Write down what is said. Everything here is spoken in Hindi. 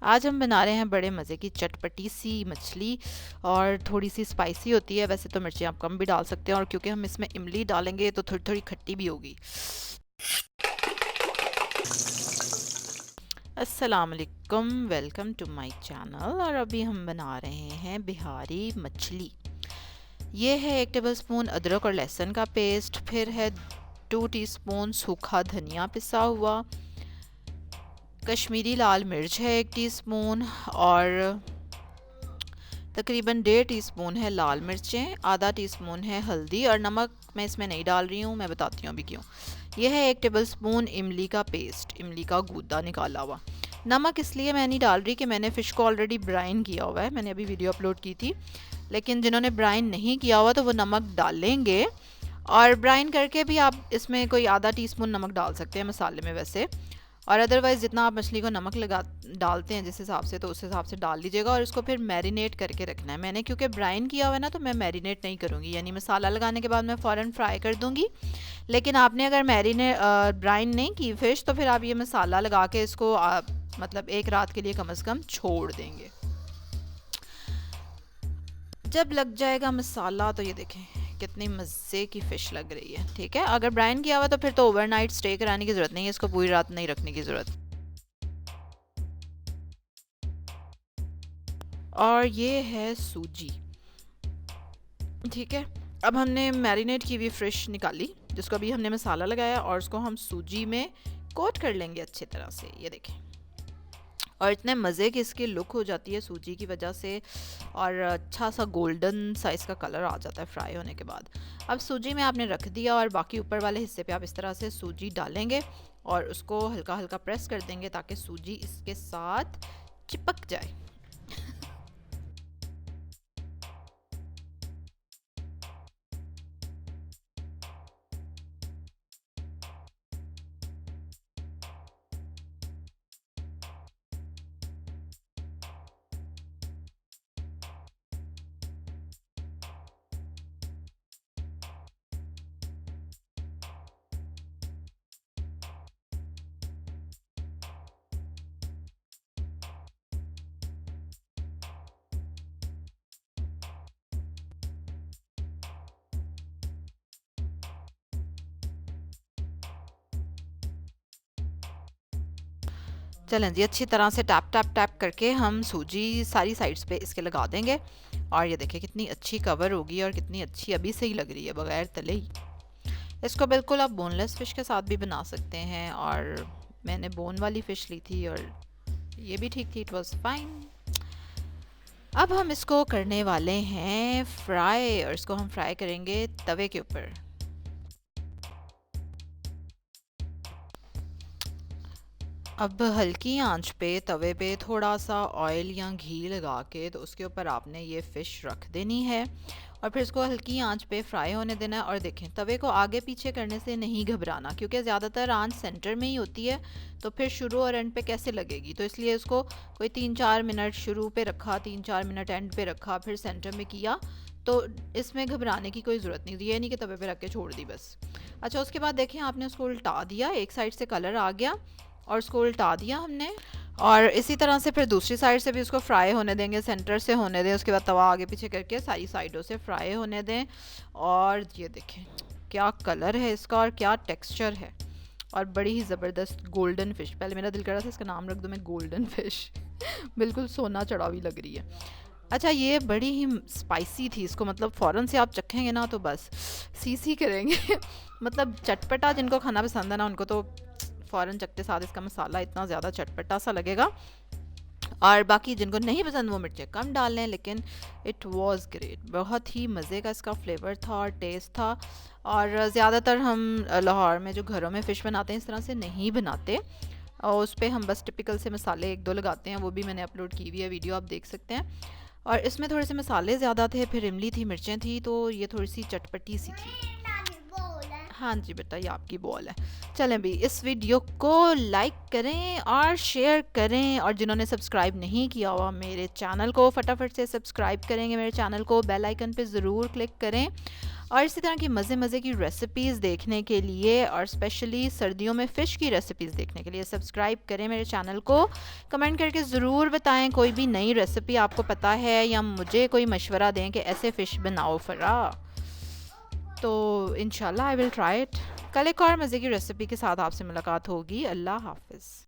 आज हम बना रहे हैं बड़े मज़े की चटपटी सी मछली और थोड़ी सी स्पाइसी होती है। वैसे तो मिर्ची आप कम भी डाल सकते हैं और क्योंकि हम इसमें इमली डालेंगे तो थोड़ी थोड़ी खट्टी भी होगी। अस्सलाम वालेकुम, वेलकम टू माय चैनल। और अभी हम बना रहे हैं बिहारी मछली। ये है 1 टेबलस्पून अदरक और लहसुन का पेस्ट, फिर है 2 टीस्पून सूखा धनिया पिसा हुआ, कश्मीरी लाल मिर्च है 1 टीस्पून, और तकरीबन 1.5 टीस्पून है लाल मिर्चें, आधा टीस्पून है हल्दी, और नमक मैं इसमें नहीं डाल रही हूँ, मैं बताती हूँ अभी क्यों। यह है 1 टेबलस्पून इमली का पेस्ट, इमली का गूदा निकाला हुआ। नमक इसलिए मैं नहीं डाल रही कि मैंने फ़िश को ऑलरेडी ब्राइन किया हुआ है, मैंने अभी वीडियो अपलोड की थी। लेकिन जिन्होंने ब्राइन नहीं किया हुआ तो वो नमक डालेंगे, और ब्राइन करके भी आप इसमें कोई आधा टीस्पून नमक डाल सकते हैं मसाले में वैसे। और अदरवाइज़ जितना आप मछली को नमक लगा डालते हैं जिस हिसाब से, तो उस हिसाब से डाल लीजिएगा। और इसको फिर मैरिनेट करके रखना है। मैंने क्योंकि ब्राइन किया हुआ है ना, तो मैं मैरिनेट नहीं करूँगी, यानी मसाला लगाने के बाद मैं फ़ौरन फ्राई कर दूँगी। लेकिन आपने अगर ब्राइन नहीं की फ़िश, तो फिर आप ये मसाला लगा के इसको मतलब 1 रात के लिए कम से कम छोड़ देंगे। जब लग जाएगा मसाला तो ये देखें कितनी मज़े की फ़िश लग रही है। ठीक है, अगर ब्राइन किया हुआ तो फिर तो ओवरनाइट स्टे कराने की ज़रूरत नहीं है, इसको पूरी रात नहीं रखने की ज़रूरत। और ये है सूजी। ठीक है, अब हमने मैरिनेट की हुई फ़िश निकाली, जिसको अभी हमने मसाला लगाया, और उसको हम सूजी में कोट कर लेंगे अच्छी तरह से। ये देखें, और इतने मज़े की इसकी लुक हो जाती है सूजी की वजह से, और अच्छा सा गोल्डन सा इसका कलर आ जाता है फ्राई होने के बाद। अब सूजी में आपने रख दिया, और बाकी ऊपर वाले हिस्से पे आप इस तरह से सूजी डालेंगे और उसको हल्का हल्का प्रेस कर देंगे ताकि सूजी इसके साथ चिपक जाए। चलें जी, अच्छी तरह से टैप टैप टैप करके हम सूजी सारी साइड्स पे इसके लगा देंगे। और ये देखिए कितनी अच्छी कवर होगी और कितनी अच्छी अभी से ही लग रही है बगैर तले ही। इसको बिल्कुल आप बोनलेस फ़िश के साथ भी बना सकते हैं, और मैंने बोन वाली फ़िश ली थी और ये भी ठीक थी, इट वाज फाइन। अब हम इसको करने वाले हैं फ्राई, और इसको हम फ्राई करेंगे तवे के ऊपर। अब हल्की आंच पे तवे पे थोड़ा सा ऑयल या घी लगा के तो उसके ऊपर आपने ये फ़िश रख देनी है, और फिर इसको हल्की आंच पे फ्राई होने देना है। और देखें, तवे को आगे पीछे करने से नहीं घबराना, क्योंकि ज़्यादातर आंच सेंटर में ही होती है, तो फिर शुरू और एंड पे कैसे लगेगी। तो इसलिए इसको कोई 3-4 मिनट शुरू पे रखा, 3-4 मिनट एंड पे रखा, फिर सेंटर में किया, तो इसमें घबराने की कोई ज़रूरत नहीं। ये नहीं कि तवे पे रख के छोड़ दी बस। अच्छा, उसके बाद देखें, आपने उसको उल्टा दिया, एक साइड से कलर आ गया और उसको उल्टा दिया हमने। और इसी तरह से फिर दूसरी साइड से भी उसको फ्राई होने देंगे, सेंटर से होने दें, उसके बाद तवा आगे पीछे करके सारी साइडों से फ्राई होने दें। और ये देखें क्या कलर है इसका और क्या टेक्सचर है, और बड़ी ही ज़बरदस्त गोल्डन फ़िश। पहले मेरा दिल कर रहा था इसका नाम रख दूँ मैं गोल्डन फ़िश बिल्कुल सोना चढ़ा हुई लग रही है। अच्छा, ये बड़ी ही स्पाइसी थी, इसको मतलब फ़ौरन से आप चखेंगे ना तो बस सी करेंगे मतलब चटपटा जिनको खाना पसंद है ना, उनको तो फ़ौरन चखते साथ इसका मसाला इतना ज़्यादा चटपटा सा लगेगा। और बाकी जिनको नहीं पसंद वो मिर्चें कम डाल लें, लेकिन इट वाज ग्रेट। बहुत ही मज़े का इसका फ्लेवर था और टेस्ट था। और ज़्यादातर हम लाहौर में जो घरों में फ़िश बनाते हैं इस तरह से नहीं बनाते, और उस पर हम बस टिपिकल से मसाले 1-2 लगाते हैं, वो भी मैंने अपलोड की हुई है वीडियो, आप देख सकते हैं। और इसमें थोड़े से मसाले ज़्यादा थे, फिर इमली थी, मिर्चें थी, तो ये थोड़ी सी चटपटी सी थी। हाँ जी बेटा, ये आपकी बॉल है। चलें भी, इस वीडियो को लाइक करें और शेयर करें, और जिन्होंने सब्सक्राइब नहीं किया हुआ मेरे चैनल को फटाफट से सब्सक्राइब करेंगे मेरे चैनल को, बेल आइकन पे ज़रूर क्लिक करें। और इसी तरह की मज़े मज़े की रेसिपीज़ देखने के लिए और स्पेशली सर्दियों में फ़िश की रेसिपीज़ देखने के लिए सब्सक्राइब करें मेरे चैनल को। कमेंट करके ज़रूर बताएं कोई भी नई रेसिपी आपको पता है, या मुझे कोई मशवरा दें कि ऐसे फ़िश बनाओ फ़रा। तो इंशाल्लाह आई विल ट्राई इट। कल एक और मज़े की रेसिपी के साथ आपसे मुलाकात होगी। अल्लाह हाफ़िज़।